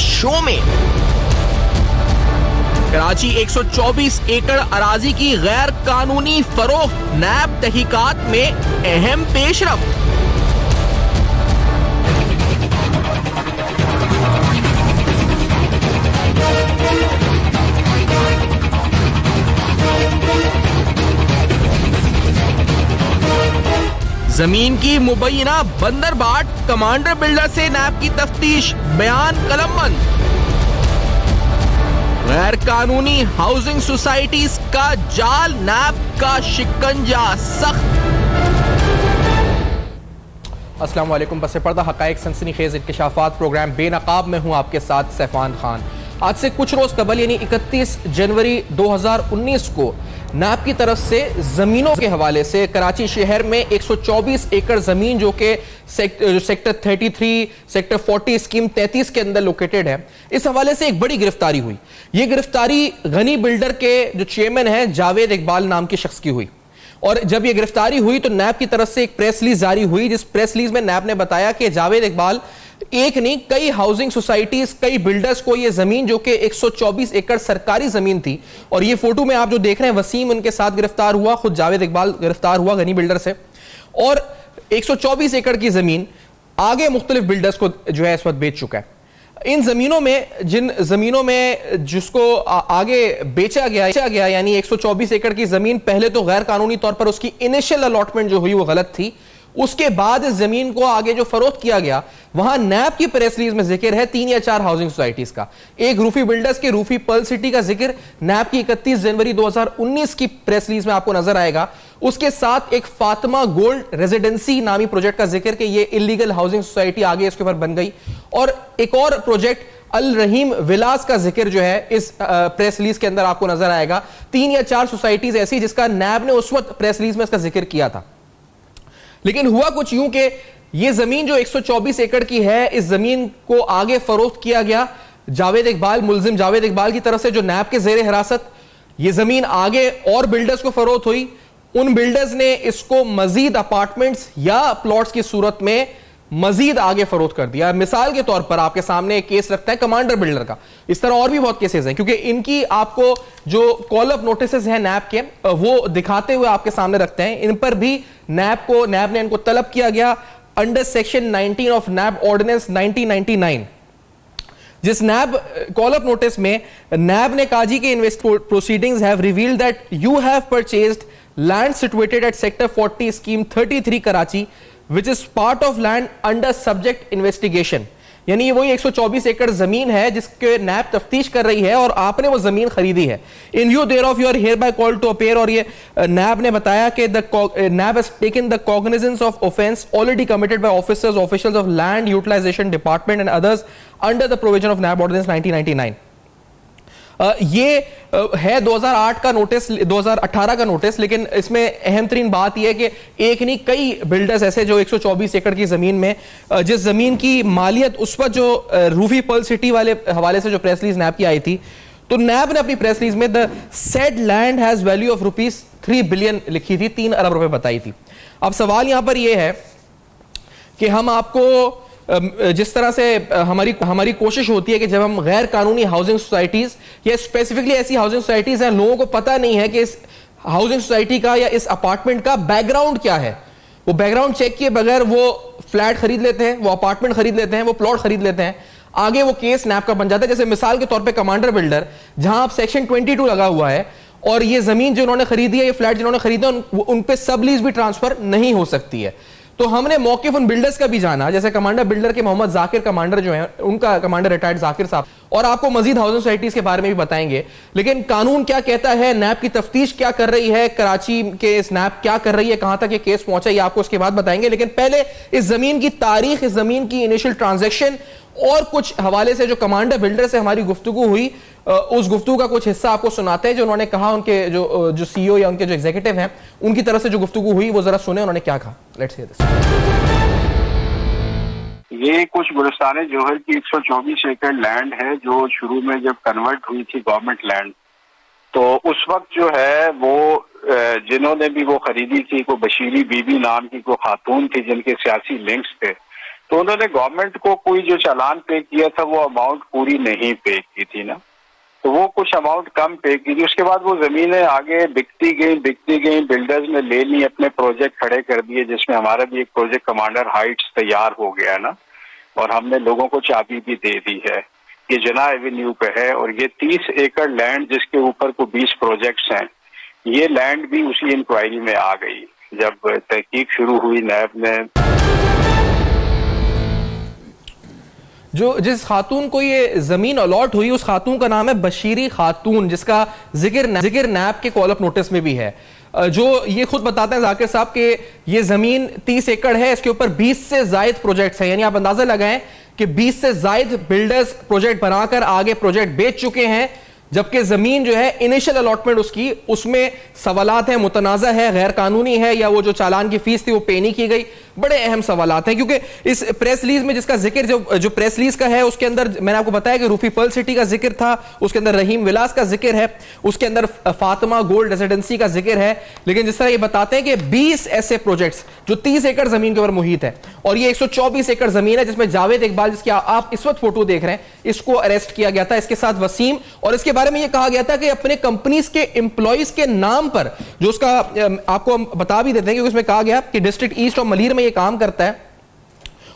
Show में। कराची 124 एकड़ अराजी की गैर कानूनी फरोख्त, नैब तहकीकात में अहम पेशरफ्त। जमीन की मुबैना बंदरबाट, कमांडर बिल्डर से नैब की तफ्तीश, बयान कलमबंद। गैर कानूनी हाउसिंग सोसाइटीज का जाल, नैब का शिकंजा सख्त। अस्सलाम वालेकुम। बस पर्दा हकायक सनसनीखेज इंकशाफात प्रोग्राम बेनकाब में हूं आपके साथ सैफान खान। आज से कुछ रोज कबल यानी 31 जनवरी 2019 को नैब की तरफ से जमीनों के हवाले से कराची शहर में 124 एकड़ जमीन जो कि सेक्टर 33, सेक्टर 40, स्कीम 33 के अंदर लोकेटेड है, इस हवाले से एक बड़ी गिरफ्तारी हुई। यह गिरफ्तारी गनी बिल्डर के जो चेयरमैन है जावेद इकबाल नाम के शख्स की हुई। और जब यह गिरफ्तारी हुई तो नैब की तरफ से एक प्रेस रिलीज जारी हुई, जिस प्रेस रिलीज में नैब ने बताया कि जावेद इकबाल एक नहीं कई हाउसिंग सोसाइटीज, कई बिल्डर्स को यह जमीन जो कि 124 एकड़ सरकारी जमीन थी, और ये फोटो में आप जो देख रहे हैं वसीम उनके साथ गिरफ्तार हुआ, खुद जावेद इकबाल गिरफ्तार हुआ गनी बिल्डर से, और 124 एकड़ की जमीन आगे मुख्तलिफ बिल्डर्स को जो है इस वक्त बेच चुका है। इन जमीनों में, जिन जमीनों में जिसको आगे बेचा गया यानी 124 एकड़ की जमीन पहले तो गैर कानूनी तौर पर उसकी इनिशियल अलॉटमेंट जो हुई वो गलत थी, उसके बाद इस जमीन को आगे जो फरोख्त किया गया, वहां नैब की प्रेस रिलीज में जिक्र है 3 या 4 हाउसिंग सोसाइटीज का। एक रूफी बिल्डर्स की रूफी पर्ल सिटी का जिक्र नैब की 31 जनवरी 2019 की प्रेस रिलीज में आपको नजर आएगा। उसके साथ एक फातिमा गोल्ड रेजिडेंसी नामी प्रोजेक्ट का जिक्र कि यह इलीगल हाउसिंग सोसाइटी आगे इसके ऊपर बन गई, और एक और प्रोजेक्ट अल रहीम विलास का जिक्र जो है इस प्रेस रिलीज के अंदर आपको नजर आएगा। 3 या 4 सोसाइटीज ऐसी जिसका नैब ने उस वक्त प्रेस रिलीज में इसका जिक्र किया था। लेकिन हुआ कुछ यूं कि यह जमीन जो 124 एकड़ की है, इस जमीन को आगे फरोख्त किया गया जावेद इकबाल, मुलजिम जावेद इकबाल की तरफ से, जो नैब के जेर हिरासत। यह जमीन आगे और बिल्डर्स को फरोख्त हुई, उन बिल्डर्स ने इसको मजीद अपार्टमेंट्स या प्लॉट्स की सूरत में मजीद आगे फरोख्त कर दिया। मिसाल के तौर पर आपके सामने एक केस रखता है कमांडर बिल्डर का, इस तरह और भी बहुत केसेस हैं, क्योंकि इनकी आपको जो कॉल अप नोटिसेस हैं नैब के वो दिखाते हुए आपके सामने रखते हैं। इन पर भी नैब ने इनको तलब किया गया under section 19 of NAB ordinance 1999। जिस नैब कॉल अप नोटिस में नैब ने कहा जी के investment proceedings have revealed that you have purchased land situated at sector 40 scheme 33 Karachi which is part of land under subject investigation। यानी ये वही 124 एकड़ जमीन है जिसके नैब तफ्तीश कर रही है और आपने वो जमीन खरीदी है। In view thereof you are hereby called to appear. और ये नैब ने बताया कि NAB has taken the cognizance of offence already committed by officers officials of land utilisation department and others under the provision of NAB ordinance 1999। ये है 2008 का notice, 2018 का notice, लेकिन इसमें अहम तरीन बात यह है कि एक नहीं कई बिल्डर्स ऐसे जो 124 एकड़ की जमीन में, जिस जमीन की मालियत उस पर जो रूफी पर्ल सिटी वाले हवाले से जो प्रेस रिलीज नैब की आई थी, तो नैब ने अपनी प्रेस रिलीज में the said land has value of rupees 3 billion लिखी थी, 3 अरब रुपए बताई थी। अब सवाल यहां पर यह है कि हम आपको जिस तरह से हमारी कोशिश होती है कि जब हम गैर कानूनी हाउसिंग सोसाइटीज या स्पेसिफिकली ऐसी हाउसिंग सोसाइटीज हैं लोगों को पता नहीं है कि इस हाउसिंग सोसाइटी का या इस अपार्टमेंट का बैकग्राउंड क्या है, वो बैकग्राउंड चेक किए बगैर वो फ्लैट खरीद लेते हैं, वो अपार्टमेंट खरीद लेते हैं, वो प्लॉट खरीद लेते हैं, आगे वो केस नैब का बन जाता है। जैसे मिसाल के तौर पर कमांडर बिल्डर, जहां आप सेक्शन 22 लगा हुआ है और ये जमीन जो उन्होंने खरीदी है, ये फ्लैट जिन्होंने खरीदा, उन पे सब लीज भी ट्रांसफर नहीं हो सकती है। तो हमने मौकिफ उन बिल्डर्स का भी जाना, जैसे कमांडर बिल्डर के मोहम्मद जाकिर कमांडर जो हैं, उनका कमांडर रिटायर्ड जाकिर साहब, और आपको मजीद हाउसिंग सोसाइटीज के बारे में भी बताएंगे। लेकिन कानून क्या कहता है, नैब की तफ्तीश क्या कर रही है, कराची के इस नैब क्या कर रही है, कहां तक ये केस पहुंचा, ये आपको उसके बाद बताएंगे। लेकिन पहले इस जमीन की तारीख, इस जमीन की इनिशियल ट्रांजेक्शन और कुछ हवाले से जो कमांडर बिल्डर से हमारी गुफ्तगू हुई, उस गुफ्तगू का कुछ हिस्सा आपको सुनाते हैं, जो उन्होंने कहा, उनके जो सीईओ या उनके जो एग्जीक्यूटिव हैं उनकी तरफ से जो गुफ्तगू हुई वो जरा सुने उन्होंने क्या कहा। Let's hear this. ये कुछ गुलिस्तान जौहर की 124 एकड़ लैंड है जो शुरू में जब कन्वर्ट हुई थी गवर्नमेंट लैंड, तो उस वक्त जो है वो जिन्होंने भी वो खरीदी थी, को बशीरी बीबी नाम की को खातून थी जिनके सियासी लिंक्स थे, तो उन्होंने गवर्नमेंट को कोई जो चालान पे किया था वो अमाउंट पूरी नहीं पे की थी ना, तो वो कुछ अमाउंट कम पे की थी। उसके बाद वो जमीनें आगे बिकती गई, बिल्डर्स ने ले ली, अपने प्रोजेक्ट खड़े कर दिए, जिसमें हमारा भी एक प्रोजेक्ट कमांडर हाइट्स तैयार हो गया ना, और हमने लोगों को चाबी भी दे दी है। ये जना एवेन्यू पे है और ये 30 एकड़ लैंड जिसके ऊपर को 20 प्रोजेक्ट्स हैं, ये लैंड भी उसी इंक्वायरी में आ गई। जब तहकीक शुरू हुई नैब ने, जिस खातून को ये जमीन अलॉट हुई उस खातून का नाम है बशीरी खातून, जिसका जिक्र नैब के कॉल अप नोटिस में भी है, जो ये खुद बताते हैं जाकिर साहब कि ये जमीन 30 एकड़ है, इसके ऊपर 20 से ज्यादा प्रोजेक्ट्स हैं। यानी आप अंदाजा लगाएं कि 20 से ज्यादा बिल्डर्स प्रोजेक्ट बनाकर आगे प्रोजेक्ट बेच चुके हैं, जबकि जमीन जो है इनिशियल अलॉटमेंट उसकी, उसमें सवालात है, मुतनाज़ा है, गैर कानूनी है, या वो जो चालान की फीस थी वो पे नहीं की गई। बड़े अहम सवालात हैं, क्योंकि इस प्रेस रिलीज में जिसका जिक्र जो प्रेस रिलीज का है उसके अंदर मैंने आपको बताया कि रूफी पर्ल सिटी का जिक्र था, उसके अंदर रहीम विलास का जिक्र है, उसके अंदर फातिमा गोल्ड रेजिडेंसी का जिक्र है। लेकिन जिस तरह ये बताते हैं कि 20 ऐसे प्रोजेक्ट्स जो 30 एकड़ जमीन के ऊपर मुहित है, और ये 124 एकड़ जमीन है जिसमें जावेद इकबाल, जिसकी आप इस वक्त फोटो देख रहे हैं, इसको अरेस्ट किया गया था, इसके साथ वसीम, और इसके बारे में यह कहा गया था कि अपने कंपनीज के एम्प्लॉइज के नाम पर, जो उसका आपको हम बता भी देते हैं क्योंकि उसमें कहा गया कि डिस्ट्रिक्ट ईस्ट और मलीर में ये काम करता है,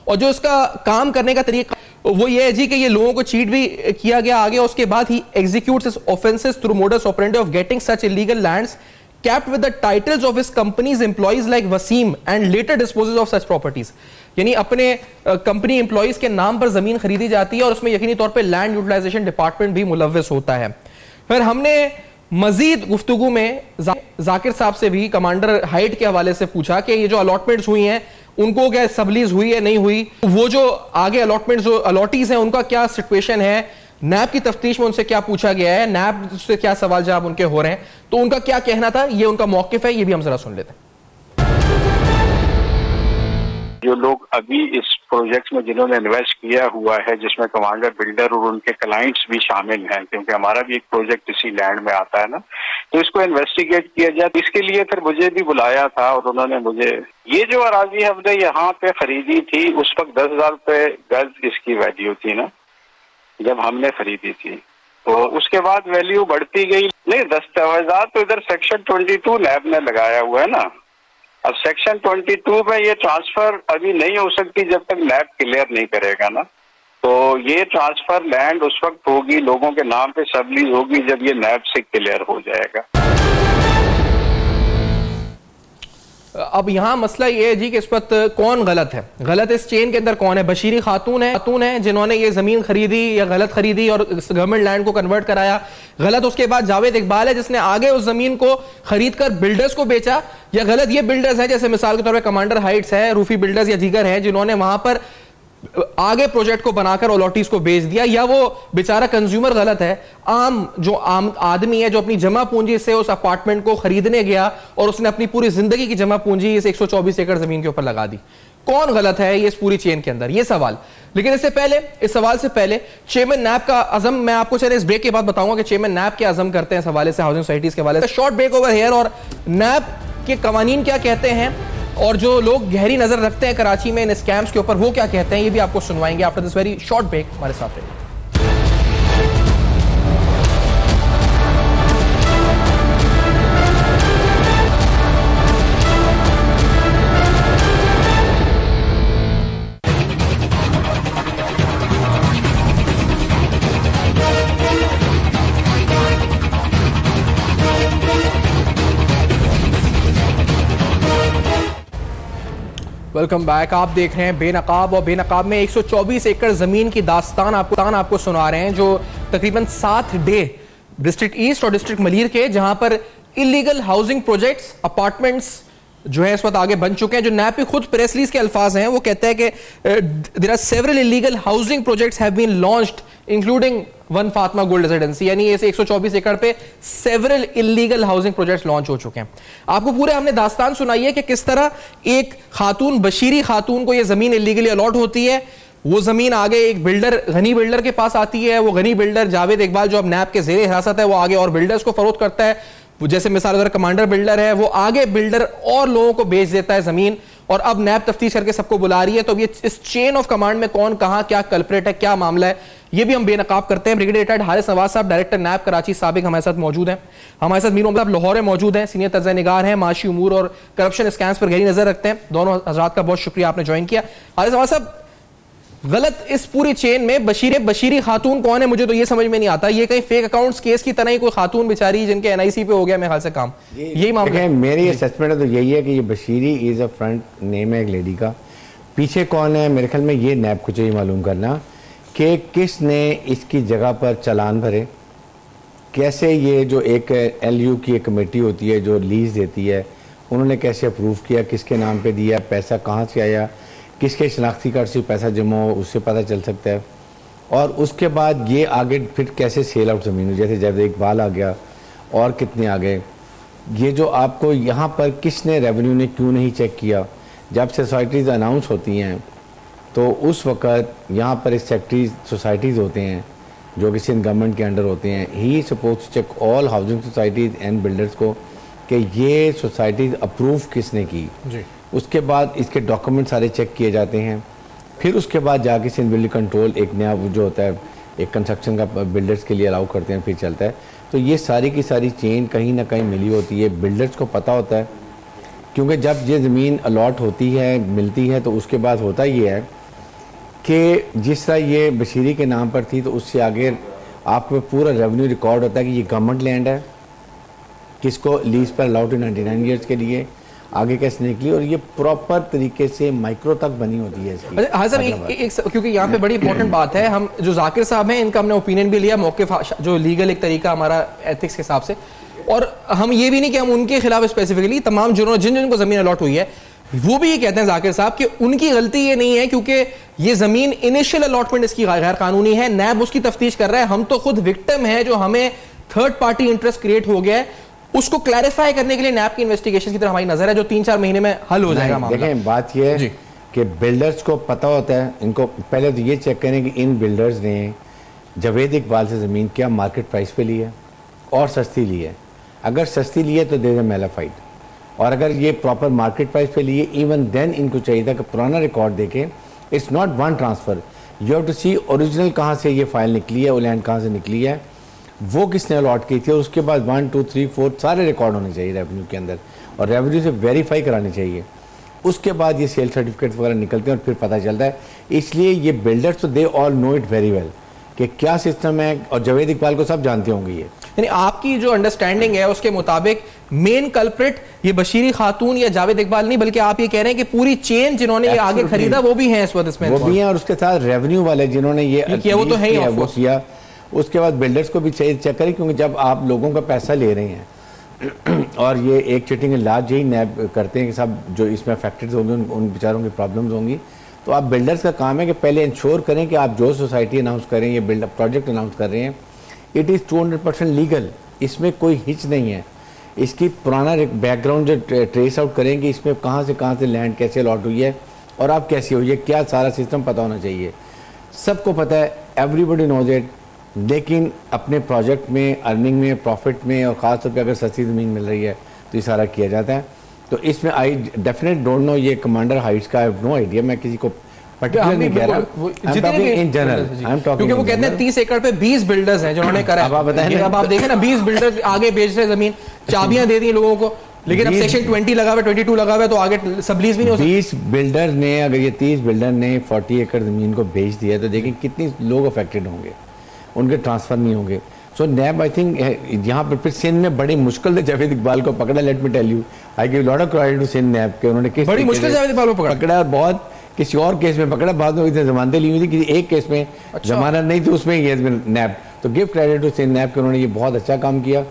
और जो इसका काम करने का तरीका वो ये है जी कि ये लोगों को चीट भी किया गया आगे। उसके बाद he executes his offences through modus operandi of getting such illegal lands kept with the titles of his companies employees like Waseem and later disposes of such properties. यानी अपने कंपनी एम्प्लॉइज के नाम पर जमीन खरीदी जाती है और उसमें यकीनी तौर पर लैंड यूटिलाइजेशन डिपार्टमेंट भी मुलव्वस होता है। फिर हमने मजीद गुफ्तगू में जाकिर साहब से भी कमांडर हाइट के हवाले से पूछा कि ये जो अलॉटमेंट्स हुई हैं उनको क्या सबलीज हुई है नहीं हुई, वो जो आगे अलॉटमेंट जो अलॉटीज हैं उनका क्या सिचुएशन है, नैब की तफ्तीश में उनसे क्या पूछा गया है, नैब से क्या सवाल जवाब उनके हो रहे हैं, तो उनका क्या कहना था, ये उनका मौकिफ है, ये भी हम जरा सुन लेते हैं। जो लोग अभी इस प्रोजेक्ट में जिन्होंने इन्वेस्ट किया हुआ है, जिसमें कमांडर बिल्डर और उनके क्लाइंट्स भी शामिल हैं, क्योंकि हमारा भी एक प्रोजेक्ट इसी लैंड में आता है ना, तो इसको इन्वेस्टिगेट किया जाए। इसके लिए फिर मुझे भी बुलाया था और उन्होंने मुझे, ये जो अराजी हमने यहाँ पे खरीदी थी उस वक्त 10,000 रुपए गज इसकी वैल्यू थी ना, जब हमने खरीदी थी, तो उसके बाद वैल्यू बढ़ती गई। नहीं, दस्तावेजात तो इधर सेक्शन 22 नैब ने लगाया हुआ है ना। अब सेक्शन 22 में ये ट्रांसफर अभी नहीं हो सकती जब तक नैब क्लियर नहीं करेगा ना, तो ये ट्रांसफर लैंड उस वक्त होगी, लोगों के नाम पे सबलीज होगी जब ये नैब से क्लियर हो जाएगा। अब यहां मसला ये है जी कि इस वक्त कौन गलत है, गलत इस चेन के अंदर कौन है? बशीरी खातून है जिन्होंने ये जमीन खरीदी या गलत खरीदी और गवर्नमेंट लैंड को कन्वर्ट कराया, गलत उसके बाद जावेद इकबाल है जिसने आगे उस जमीन को खरीद कर बिल्डर्स को बेचा, या गलत ये बिल्डर्स हैं जैसे मिसाल के तौर पर कमांडर हाइट्स है, रूफी बिल्डर्स या दीगर हैं जिन्होंने वहां पर आगे प्रोजेक्ट को बनाकर अलॉटीज को बेच दिया, या वो बेचारा कंज्यूमर गलत है, आम आदमी है जो अपनी जमा पूंजी से उस अपार्टमेंट को खरीदने गया और उसने अपनी पूरी जिंदगी की जमा पूंजी इस 124 एकड़ जमीन के ऊपर लगा दी। कौन गलत है ये इस पूरी चेन के अंदर, ये सवाल। लेकिन इससे पहले, इस सवाल से पहले चेयरमैन नैब का अज़म, मैं आपको चले इस ब्रेक के बाद बताऊंगा कि चेयरमैन नैब के अज़म करते हैं इस हवाले से, हाउसिंग सोसाइटीज के हवाले से। शॉर्ट ब्रेक ओवर हियर, और नैब के कवानीन क्या कहते हैं और जो लोग गहरी नजर रखते हैं कराची में इन स्कैम्स के ऊपर वो क्या कहते हैं, ये भी आपको सुनवाएंगे after this very short break. हमारे साथ रहिए। Welcome back. आप देख रहे हैं बेनकाब, और बेनकाब में 124 एकड़ जमीन की दास्तान आपको सुना रहे हैं, जो तकरीबन 7 डे डिस्ट्रिक्ट ईस्ट और डिस्ट्रिक्ट मलीर के, जहां पर इलीगल हाउसिंग प्रोजेक्ट्स, अपार्टमेंट्स जो है इस वक्त आगे बन चुके हैं। जो नैब खुद प्रेस रिलीज के अल्फाज हैं, वो कहते हैं कि there are several illegal housing projects have been launched including one Fatima Gold Residency, यानी इस 124 एकड़ पे several illegal housing projects launch हो चुके हैं। आपको पूरे हमने दास्तान सुनाई है कि किस तरह एक खातून, बशीरी खातून को यह जमीन इलीगली अलॉट होती है, वो जमीन आगे एक बिल्डर, गनी बिल्डर के पास आती है, वो गनी बिल्डर जावेद इकबाल जो अब नैब के ज़ेरे हिरासत है, वो आगे और बिल्डर्स को फरोख्त करता है, जैसे मिसाल अगर कमांडर बिल्डर है वो आगे बिल्डर और लोगों को बेच देता है जमीन, और अब नैब तफ्तीश करके सबको बुला रही है। तो ये इस चेन ऑफ कमांड में कौन कहां क्या कल्प्रेट है, क्या मामला है, ये भी हम बेनकाब करते हैं। ब्रिगेडियर रिटायर्ड हारिस नवाज साहब, डायरेक्टर नैब कराची साबिक, हमारे साथ मौजूद हैं। हमारे साथ मीर मोहम्मद साहब लाहौर में मौजूद हैं, सीनियर तर्ज़ निगार हैं, माशी उमूर और करप्शन स्कैम्स पर गहरी नजर रखते हैं। दोनों हजरात का बहुत शुक्रिया, आपने ज्वाइन किया। हारिस नवाज साहब, गलत इस पूरी चेन में बशीरी खातून कौन है, मुझे तो ये समझ में नहीं आता। ये कहीं फेक अकाउंट्स केस की तरह ही कोई खातून बेचारी जिनके एनआईसी पे हो गया मेरे ख्याल से काम, यही मामला है। मेरी असेसमेंट तो यही है कि ये बशीरी इज अ फ्रंट नेम है एक लेडी का। पीछे कौन है, मेरे ख्याल में ये नैब को चाहिए मालूम करना कि किसने इसकी जगह पर चालान भरे, कैसे ये जो एक एलयू की एक कमेटी होती है जो लीज देती है, उन्होंने कैसे अप्रूव किया, किसके नाम पे दिया, पैसा कहाँ से आया, किसके शनाख्ती कार्ड से पैसा जमा हो, उससे पता चल सकता है। और उसके बाद ये आगे फिर कैसे सेल आउट ज़मीन, जैसे जब इकबाल आ गया और कितने आ गए, ये जो आपको यहाँ पर किसने रेवेन्यू ने क्यों नहीं चेक किया। जब सोसाइटीज़ अनाउंस होती हैं तो उस वक़्त यहाँ पर एक सेक्रेटरी सोसाइटीज़ होते हैं जो कि सिंध गवर्नमेंट के अंडर होते हैं। He supposed to check all housing societies and builders को कि ये सोसाइटीज़ अप्रूव किसने की जी। उसके बाद इसके डॉक्यूमेंट सारे चेक किए जाते हैं। फिर उसके बाद जाके सिंध बिल्डिंग कंट्रोल एक नया जो होता है एक कंस्ट्रक्शन का बिल्डर्स के लिए अलाउ करते हैं, फिर चलता है। तो ये सारी की सारी चेन कहीं ना कहीं मिली होती है, बिल्डर्स को पता होता है। क्योंकि जब ये ज़मीन अलॉट होती है, मिलती है, तो उसके बाद होता ये है कि जिस तरह ये बशीरी के नाम पर थी तो उससे आगे आपको पूरा रेवेन्यू रिकॉर्ड होता है कि ये गवर्नमेंट लैंड है, किसको लीज पर अलाउड है 99 ईयर्स के लिए, आगे कैसे निकली, और ये प्रॉपर तरीके से माइक्रो तक बनी होती है इसकी। हाँ सर, क्योंकि यहाँ पे बड़ी इंपॉर्टेंट बात है, हम जो जाकिर साहब हैं इनका हमने ओपिनियन भी लिया, मौक़िफ़ जो लीगल एक तरीका हमारा एथिक्स के हिसाब से, और हम ये भी नहीं कि हम उनके खिलाफ स्पेसिफिकली, तमाम जिनको ज़मीन अलॉट हुई है वो भी ये कहते हैं जाकिर साहब कि उनकी गलती ये नहीं है क्योंकि ये जमीन इनिशियल अलॉटमेंट इसकी गैर कानूनी है, नैब उसकी तफ्तीश कर रहा है, हम तो खुद विक्टिम है जो हमें थर्ड पार्टी इंटरेस्ट क्रिएट हो गया है, उसको क्लैरिफाई करने के लिए नैब की इन्वेस्टिगेशन की तरफ हमारी नजर है जो 3-4 महीने में हल हो जाएगा मामला। देखें, बात यह है कि बिल्डर्स को पता होता है, इनको पहले तो ये चेक करें कि इन बिल्डर्स ने जावेद इकबाल से ज़मीन क्या मार्केट प्राइस पे ली है और सस्ती ली है। अगर सस्ती ली है तो दे मेलाफाइड, और अगर ये प्रॉपर मार्केट प्राइस पे लिए इवन देन इनको चाहिए था कि पुराना रिकॉर्ड देके, it's not one transfer, you have to see original कहाँ से ये फाइल निकली है, वो लैंड कहाँ से निकली है, वो किसने अलॉट की थी, और उसके बाद 1, 2, 3, 4 सारे रिकॉर्ड होने चाहिए रेवेन्यू के अंदर, और रेवेन्यू से वेरीफाई करानी चाहिए। उसके बाद ये सेल सर्टिफिकेट वगैरह निकलते हैं और फिर पता चलता है। इसलिए ये बिल्डर्स तो they all know it very well कि क्या सिस्टम है, और जावेद इकबाल को सब जानते होंगे। ये यानी आपकी जो अंडरस्टैंडिंग है उसके मुताबिक मेन कल्प्रिट ये बशीरी खातून या जावेद इकबाल नहीं, बल्कि आप ये कह रहे हैं कि पूरी चेन जिन्होंने ये आगे खरीदा वो भी है इस वक्त इसमें, वो भी हैं, और उसके साथ रेवेन्यू वाले जिन्होंने ये किया वो तो है ही, वो किया। उसके बाद बिल्डर्स को भी चेक करें, क्योंकि जब आप लोगों का पैसा ले रहे हैं और ये एक चिटिंग लाज यही नैब करते हैं कि सब जो इसमें अफेक्टेड होंगे उन बेचारों की प्रॉब्लम्स होंगी, तो आप बिल्डर्स का काम है कि पहले इंश्योर करें कि आप जो सोसाइटी अनाउंस करें, ये बिल्डर प्रोजेक्ट अनाउंस कर रहे हैं, इट इज़ 200% लीगल, इसमें कोई हिच नहीं है। इसकी पुराना बैकग्राउंड जो ट्रेस आउट करेंगे, इसमें कहाँ से लैंड कैसे अलॉट हुई है और आप कैसे हुई है, क्या सारा सिस्टम पता होना चाहिए। सबको पता है, एवरीबडी नोज इट, लेकिन अपने प्रोजेक्ट में, अर्निंग में, प्रॉफिट में, और ख़ासतौर पर अगर सस्ती ज़मीन मिल रही है तो ये सारा किया जाता है। तो इसमें आई डेफिनेट डोंट नो, ये कमांडर हाइट्स का आई हैव नो आइडिया, मैं किसी को पर्टिकुलर नहीं कह रहा, in general I am talking, क्योंकि वो कहते हैं 30 एकड़ पे 20 बिल्डर्स हैं जिन्होंने करा। अब आप बताएं, अब आप देखें ना, 20 बिल्डर्स आगे बेच रहे जमीन, चाबियां दे दी लोगों को, लेकिन अब सेक्शन 20 लगा हुआ है, 22 लगा हुआ है, तो आगे सब लीज भी नहीं हो सकती। 20 बिल्डर ने, अगर ये 30 बिल्डर ने 40 एकड़ जमीन को बेच दिया तो देखिए कितने लोग अफेक्टेड होंगे, उनके ट्रांसफर नहीं होंगे। सो नैब आई थिंक यहाँ पर फिर सिंध में बड़ी मुश्किल से जावेद इकबाल को पकड़ा। Let me tell you, I give lot of credit to Sindh NAB के, उन्होंने किस बड़ी मुश्किल से जावेद इकबाल को पकड़ा, बहुत किसी और केस में पकड़ा, बाद में इतने जमानतें ली हुई थी, किसी एक केस में जमानत नहीं थी, उसमें ये नैब, तो give credit to Sindh NAB के, उन्होंने ये बहुत अच्छा काम किया।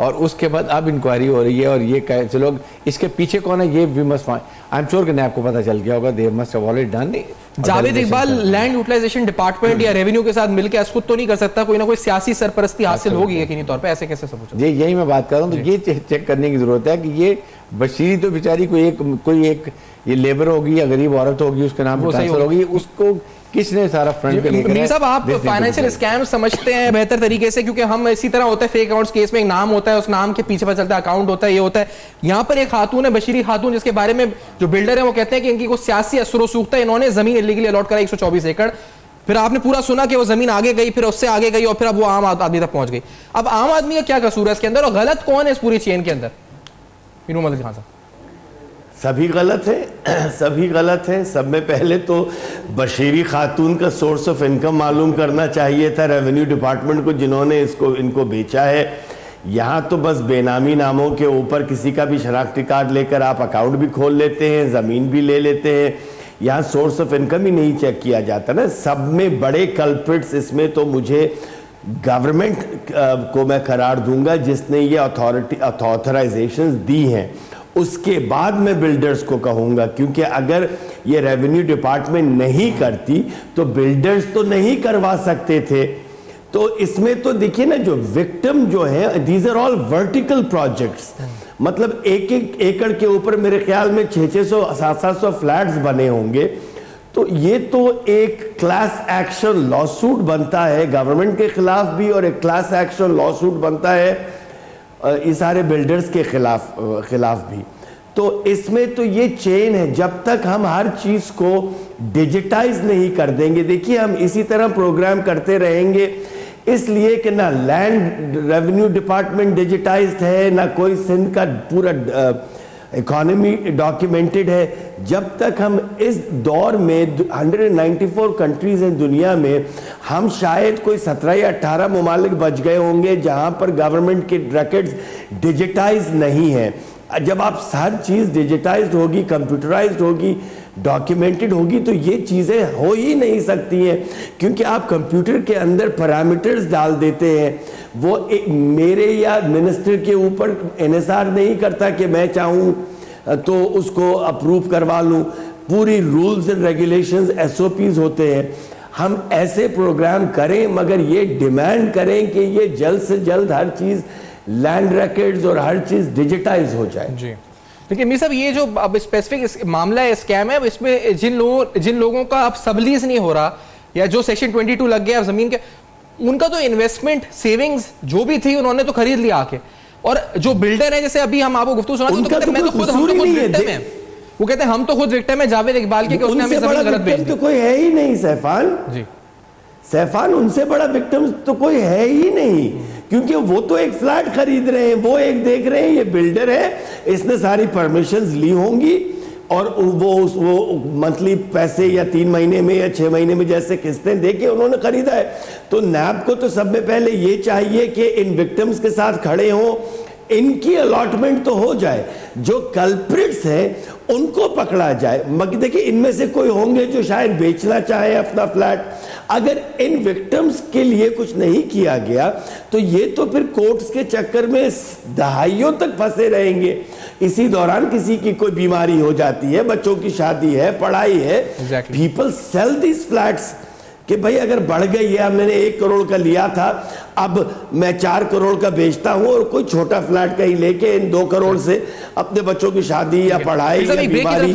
और उसके बाद अब इंक्वायरी हो रही है, और ये कैसे लोग इसके पीछे कौन है, ये we must find. I am sure कि नैब को पता चल गया होगा, they must have already done. Javed Iqbal land utilisation department या रेवेन्यू के साथ मिलकर खुद तो नहीं कर सकता, कोई ना कोई सियासी सरपरस्ती हासिल होगी यकीनी तौर पे, ऐसे कैसे सब जी, यही मैं बात कर रहा हूँ। तो ये चेक करने की जरूरत है कि ये बशीरी तो बेचारी कोई एक ये लेबर होगी या गरीब औरत होगी, उसके नाम पर ट्रांसफर होगी, उसको किसने सारा फ्रंट पे लेकर मीर साहब, आप फाइनेंशियल स्कैम समझते हैं बेहतर तरीके से, क्योंकि हम इसी तरह होता है फेक अकाउंट्स केस में एक नाम होता है, उस नाम के पीछे पता चलता है अकाउंट होता है, ये होता है। यहाँ पर एक खातून है बशीरी खातून, जिसके बारे में जो बिल्डर है वो कहते हैं कि इनकी कुछ सियासी असर व सूख्त है, इन्होंने जमीन इलीगली अलॉट कराई 124 एकड़। फिर आपने पूरा सुना कि वो जमीन आगे गई, फिर उससे आगे गई और फिर अब वो आम आदमी तक पहुंच गई। अब आम आदमी का क्या कसूर है इसके अंदर और गलत कौन है इस पूरी चेन के अंदर? मीनू मलिक खान साहब, सभी गलत है, सभी गलत है। सब में पहले तो बशीरी खातून का सोर्स ऑफ इनकम मालूम करना चाहिए था रेवेन्यू डिपार्टमेंट को, जिन्होंने इनको बेचा है। यहाँ तो बस बेनामी नामों के ऊपर किसी का भी शनाख्ती कार्ड लेकर आप अकाउंट भी खोल लेते हैं, ज़मीन भी ले लेते हैं। यहाँ सोर्स ऑफ इनकम ही नहीं चेक किया जाता ना। सब में बड़े कल्प्रिट्स इसमें तो मुझे गवर्नमेंट को मैं करार दूंगा, जिसने ये ऑथराइजेशंस दी हैं। उसके बाद मैं बिल्डर्स को कहूंगा, क्योंकि अगर ये रेवेन्यू डिपार्टमेंट नहीं करती तो बिल्डर्स तो नहीं करवा सकते थे। तो इसमें तो देखिए ना, जो विक्टिम जो है, these are all vertical projects, मतलब एक एक एकड़ के ऊपर मेरे ख्याल में 600 700 फ्लैट्स बने होंगे। तो ये तो एक क्लास एक्शन लॉसूट बनता है गवर्नमेंट के खिलाफ भी, और एक क्लास एक्शन लॉसूट बनता है इस सारे बिल्डर्स के खिलाफ भी। तो इसमें तो ये चेन है, जब तक हम हर चीज को डिजिटाइज नहीं कर देंगे। देखिए, हम इसी तरह प्रोग्राम करते रहेंगे, इसलिए कि ना लैंड रेवेन्यू डिपार्टमेंट डिजिटाइज्ड है, ना कोई सिंध का पूरा इकोनॉमी डॉक्यूमेंटेड है। जब तक हम इस दौर में 194 कंट्रीज हैं दुनिया में, हम शायद कोई 17 या 18 ममालिक बच गए होंगे जहां पर गवर्नमेंट के रिकॉर्ड्स डिजिटाइज नहीं है। जब आप हर चीज डिजिटाइज्ड होगी, कंप्यूटराइज्ड होगी, डॉक्यूमेंटेड होगी, तो ये चीजें हो ही नहीं सकती हैं, क्योंकि आप कंप्यूटर के अंदर पैरामीटर्स डाल देते हैं। वो मेरे या मिनिस्टर के ऊपर एनएसआर नहीं करता कि मैं चाहूं तो उसको अप्रूव करवा लूं। पूरी रूल्स एंड रेगुलेशंस, एसओपीज होते हैं। हम ऐसे प्रोग्राम करें, मगर ये डिमांड करें कि ये जल्द से जल्द हर चीज लैंड रिकॉर्ड्स और हर चीज डिजिटाइज हो जाए। जी देखिए मीर साहब, ये जो अब स्पेसिफिक मामला है, स्कैम है, इसमें जिन लोगों का अब सबलीज नहीं हो रहा या जो सेक्शन 22 लग गया जमीन के, उनका तो इन्वेस्टमेंट सेविंग्स जो भी थी उन्होंने तो खरीद लिया आके। और जो बिल्डर है, जैसे अभी हम आपको गुफ्तगू सुना, तो कहते हैं मैं तो खुद विक्टिम है। वो कहते हैं हम तो खुद विक्टिम है जावेद इकबाल के, उसने हमें जमीन गलत बेच दी। तो कोई है ही नहीं सैफान जी, सैफान उनसे बड़ा विक्टिम तो कोई है ही नहीं, क्योंकि वो तो एक फ्लैट खरीद रहे हैं, वो एक देख रहे हैं ये बिल्डर है, इसने सारी परमिशंस ली होंगी और वो मंथली पैसे या 3 महीने में या 6 महीने में जैसे किस्तें देके उन्होंने खरीदा है। तो नैब को तो सब में पहले ये चाहिए कि इन विक्टिम्स के साथ खड़े हों, इनकी अलॉटमेंट तो हो जाए, जो कल्प्रिट्स हैं उनको पकड़ा जाए। मगर देखिए, इनमें से कोई होंगे जो शायद बेचना चाहे अपना फ्लैट। अगर इन विक्टिम्स के लिए कुछ नहीं किया गया तो ये तो फिर कोर्ट्स के चक्कर में दहाइयों तक फंसे रहेंगे। इसी दौरान किसी की कोई बीमारी हो जाती है, बच्चों की शादी है, पढ़ाई है, पीपल सेल दिस फ्लैट्स कि भाई अगर बढ़ गई है, मैंने 1 करोड़ का लिया था, अब मैं 4 करोड़ का बेचता हूं, और कोई छोटा फ्लैट कहीं लेके इन 2 करोड़ से अपने बच्चों की शादी या पढ़ाई या बीमारी,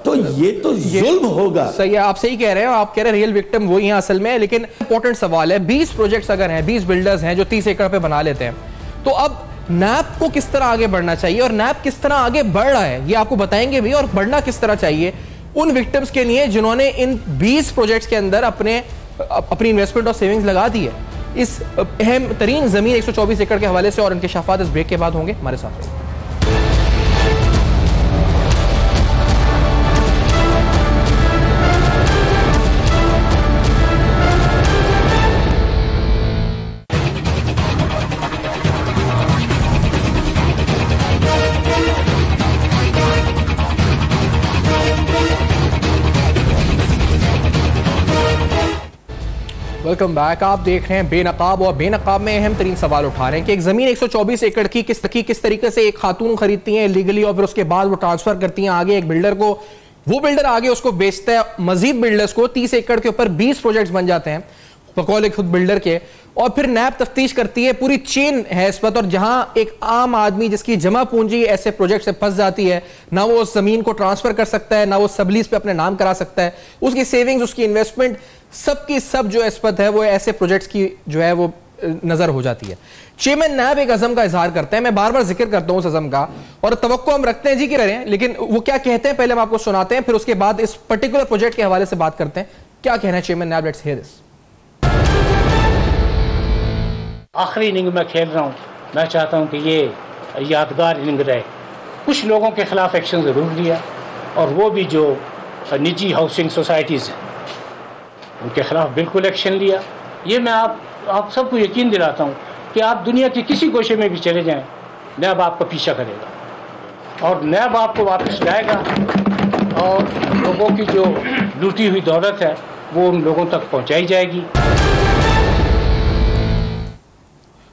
तो ये तो जुल्म होगा। सही है, आप सही कह रहे हैं। आप कह रहे हैं रियल विक्टिम वही है असल में। लेकिन इंपॉर्टेंट सवाल है, 20 प्रोजेक्ट्स अगर हैं, 20 बिल्डर्स हैं जो 30 एकड़ पे बना लेते हैं, तो अब नैब को किस तरह आगे बढ़ना चाहिए और नैब किस तरह आगे बढ़ रहा है ये आपको बताएंगे भी, और बढ़ना किस तरह चाहिए उन विक्टिम्स के लिए जिन्होंने इन 20 प्रोजेक्ट्स के अंदर अपनी इन्वेस्टमेंट और सेविंग्स लगा दी है। इस अहम तरीन जमीन 124 एकड़ के हवाले से और इंकशाफात इस ब्रेक के बाद होंगे। हमारे साथ रहिए। Welcome back. आप देख रहे हैं बेनकाब, और बेनकाब में अहम तरीन सवाल उठा रहे हैं कि एक जमीन 124 एकड़ की किस तरीके से एक खातून खरीदती हैं लीगली और फिर उसके बाद वो ट्रांसफर करती हैं आगे एक बिल्डर को, वो बिल्डर आगे उसको बेचता है मजीद बिल्डर्स को। 30 एकड़ के ऊपर 20 प्रोजेक्ट्स बन जाते हैं बकौल खुद बिल्डर के, और फिर नैब तफ्तीश करती है। पूरी चेन है इस पर, और जहां एक आम आदमी जिसकी जमा पूंजी ऐसे प्रोजेक्ट से फंस जाती है, ना वो उस जमीन को ट्रांसफर कर सकता है, ना वो सबलीज पे अपने नाम करा सकता है, उसकी सेविंग्स, उसकी इन्वेस्टमेंट सबकी सब जो एस्पत है वो ऐसे प्रोजेक्ट्स की जो है वो नजर हो जाती है। चेयरमैन नैब एक अज़म का इजहार करते हैं, मैं बार बार जिक्र करता हूं उस अज़म का, और तवक्को हम रखते हैं जी कि रहें, लेकिन वो क्या कहते हैं पहले हम आपको सुनाते हैं, फिर उसके बाद इस पर्टिकुलर प्रोजेक्ट के हवाले से बात करते हैं। क्या कहना है chairman NAB? Let's hear this. आखिरी इनिंग में खेल रहा हूँ, मैं चाहता हूँ कि ये यादगार इनिंग रहे। कुछ लोगों के खिलाफ एक्शन ज़रूर लिया, और वो भी जो निजी हाउसिंग सोसाइटीज़ हैं उनके खिलाफ बिल्कुल एक्शन लिया। ये मैं आप सबको यकीन दिलाता हूँ कि आप दुनिया के किसी गोशे में भी चले जाएं, नैब आपका पीछा करेगा और नैब आपको वापस लाएगा, और लोगों की जो लूटी हुई दौलत है वो उन लोगों तक पहुँचाई जाएगी।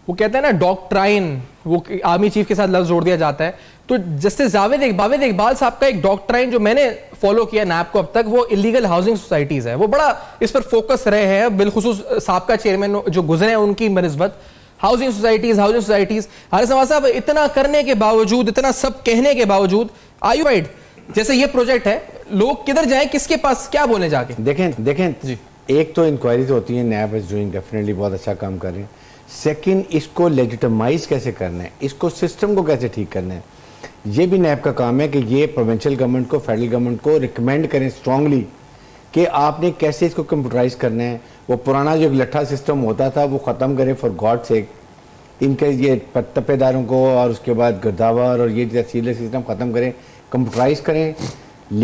वो कहते हैं ना डॉक्ट्राइन, वो आर्मी चीफ के साथ लफ्ज जोड़ दिया जाता है। तो जस्टिस जावेद इकबाल साहब का एक डॉक्ट्राइन जो मैंने फॉलो किया नैब को अब तक, वो इलीगल हाउसिंग सोसाइटीज है। वो बड़ा इस पर फोकस रहे हैं, बिलखुसूस साबका चेयरमैन जो गुजरे हैं उनकी बनिस्बत। हाउसिंग सोसाइटीज हारिस नवाज साहब, इतना करने के बावजूद, इतना सब कहने के बावजूद, आर यू राइट, जैसे ये प्रोजेक्ट है, लोग किधर जाएं, किसके पास क्या बोले जाके? देखें जी, एक तो इंक्वायरीज होती है, नैब इज डूइंग डेफिनेटली बहुत अच्छा काम कर रहे हैं। सेकंड, इसको लेजिटिमाइज कैसे करना है, इसको सिस्टम को कैसे ठीक करना है, ये भी नैब का काम है कि ये प्रोविंशियल गवर्नमेंट को, फेडरल गवर्नमेंट को रिकमेंड करें स्ट्रांगली कि आपने कैसे इसको कंप्यूटराइज करना है। वो पुराना जो लट्ठा सिस्टम होता था वो ख़त्म करें फॉर गॉड सेक। इनके ये तपेदारों को और उसके बाद गिरदावर और ये तहसील सिस्टम ख़त्म करें, कंप्यूटराइज करें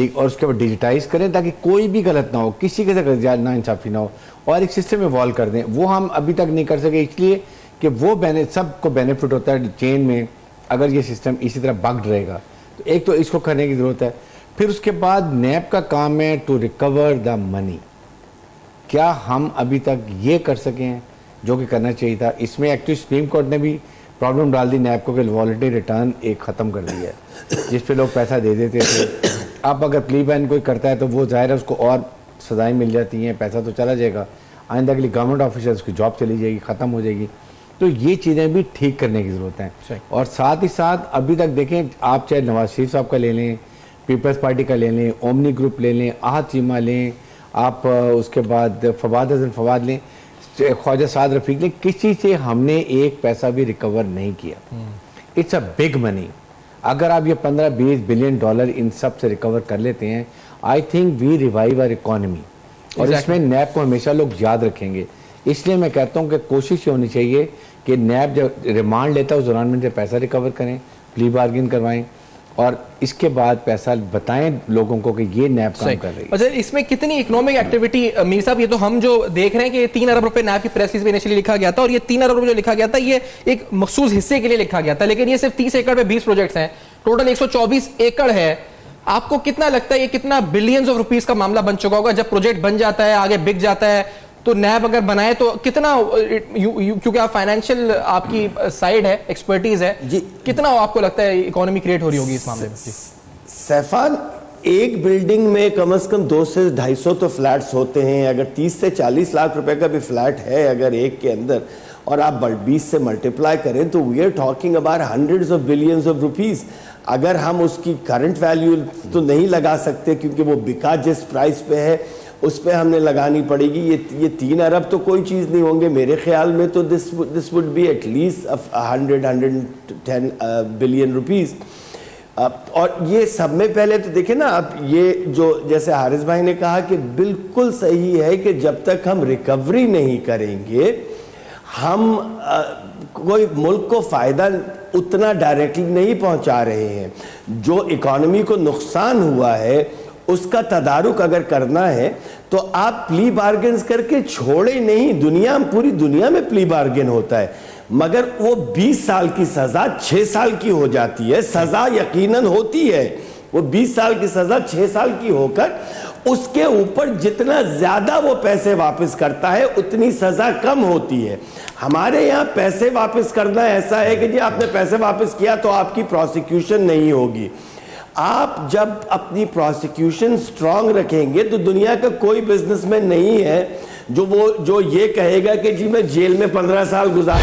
और उसके बाद डिजिटाइज करें ताकि कोई भी गलत ना हो, किसी के साथ ना इंसाफ़ी ना हो, और एक सिस्टम इवॉल्व कर दें। वो हम अभी तक नहीं कर सके इसलिए कि वो सबको बेनिफिट होता है चेन में अगर ये सिस्टम इसी तरह बग्ड रहेगा। तो एक तो इसको करने की ज़रूरत है। फिर उसके बाद नैब का काम है टू रिकवर द मनी। क्या हम अभी तक ये कर सके हैं जो कि करना चाहिए था? इसमें एक्चुअली सुप्रीम कोर्ट ने भी प्रॉब्लम डाल दी नैब को कि वॉलंटरी रिटर्न एक ख़त्म कर दिया है जिस पे लोग पैसा दे देते थे। अब अगर प्ली बैन कोई करता है तो वो ज़ाहिर है उसको और सजाएं मिल जाती हैं, पैसा तो चला जाएगा, आइंदा के लिए गवर्नमेंट ऑफिसर्स की जॉब चली जाएगी, ख़त्म हो जाएगी। तो ये चीज़ें भी ठीक करने की ज़रूरत है। और साथ ही साथ अभी तक देखें, आप चाहे नवाज शरीफ साहब का ले लें, पीपल्स पार्टी का ले लें, ओमनी ग्रुप ले लें, आहद चीमा लें, आप उसके बाद फवाद हसन फवाद लें, ख्वाजा साद रफीक लें, किसी से हमने एक पैसा भी रिकवर नहीं किया। It's a big money. अगर आप ये 15-20 बिलियन डॉलर इन सब से रिकवर कर लेते हैं, I think we revive our economy. और इसमें नैब को हमेशा लोग याद रखेंगे। इसलिए मैं कहता हूँ कि कोशिश ये होनी चाहिए कि नैब जब रिमांड लेता है उस दौरान में पैसा रिकवर करें, प्ली बार्गेन करवाएं, और इसके बाद पैसा बताएं लोगों को कि ये नैब काम कर रही है। अच्छा, इसमें कितनी इकोनॉमिक एक्टिविटी मीर साहब? ये तो हम जो देख रहे हैं कि 3 अरब रुपए नैब की प्रेस रिलीज में इनिशियली लिखा गया था, और ये 3 अरब रुपए जो लिखा गया था ये एक मखसूस हिस्से के लिए लिखा गया था, लेकिन ये सिर्फ 30 एकड़ पे 20 प्रोजेक्ट्स हैं, टोटल 124 एकड़ है। आपको कितना लगता है ये कितना बिलियंस ऑफ रुपीस का मामला बन चुका होगा? जब प्रोजेक्ट बन जाता है, आगे बिक जाता है, तो नैब अगर बनाए तो कितना, क्योंकि आप फाइनेंशियल आपकी साइड है, एक्सपर्टीज है जी, कितना आपको लगता है इकोनॉमी क्रिएट हो रही होगी इस मामले में? सैफान, एक बिल्डिंग में कम से कम 200 से 250 तो फ्लैट्स होते हैं। अगर 30 से 40 लाख रुपए का भी फ्लैट है अगर एक के अंदर, और आप 20 से मल्टीप्लाई करें तो we are talking about hundreds of billions of rupees. अगर हम उसकी करंट वैल्यू तो नहीं लगा सकते क्योंकि वो बिका जिस प्राइस पे है उस पे हमने लगानी पड़ेगी। ये 3 अरब तो कोई चीज़ नहीं होंगे मेरे ख्याल में, तो this would be at least 110 billion rupees. और ये सब में पहले तो देखें ना, अब ये जो जैसे हारिस भाई ने कहा कि बिल्कुल सही है कि जब तक हम रिकवरी नहीं करेंगे, हम कोई मुल्क को फ़ायदा उतना डायरेक्टली नहीं पहुंचा रहे हैं। जो इकोनॉमी को नुकसान हुआ है उसका तदारुक अगर करना है तो आप प्ली बार्गेन्स करके छोड़े नहीं। पूरी दुनिया में प्ली बार्गेन होता है, मगर वो 20 साल की सजा 6 साल की हो जाती है। सजा यकीनन होती है, वो 20 साल की सजा 6 साल की होकर उसके ऊपर जितना ज्यादा वो पैसे वापस करता है उतनी सजा कम होती है। हमारे यहाँ पैसे वापस करना ऐसा है कि जी आपने पैसे वापस किया तो आपकी प्रोसिक्यूशन नहीं होगी। आप जब अपनी प्रोसिक्यूशन स्ट्रांग रखेंगे तो दुनिया का कोई बिजनेसमैन नहीं है जो ये कहेगा कि जी मैं जेल में 15 साल गुजार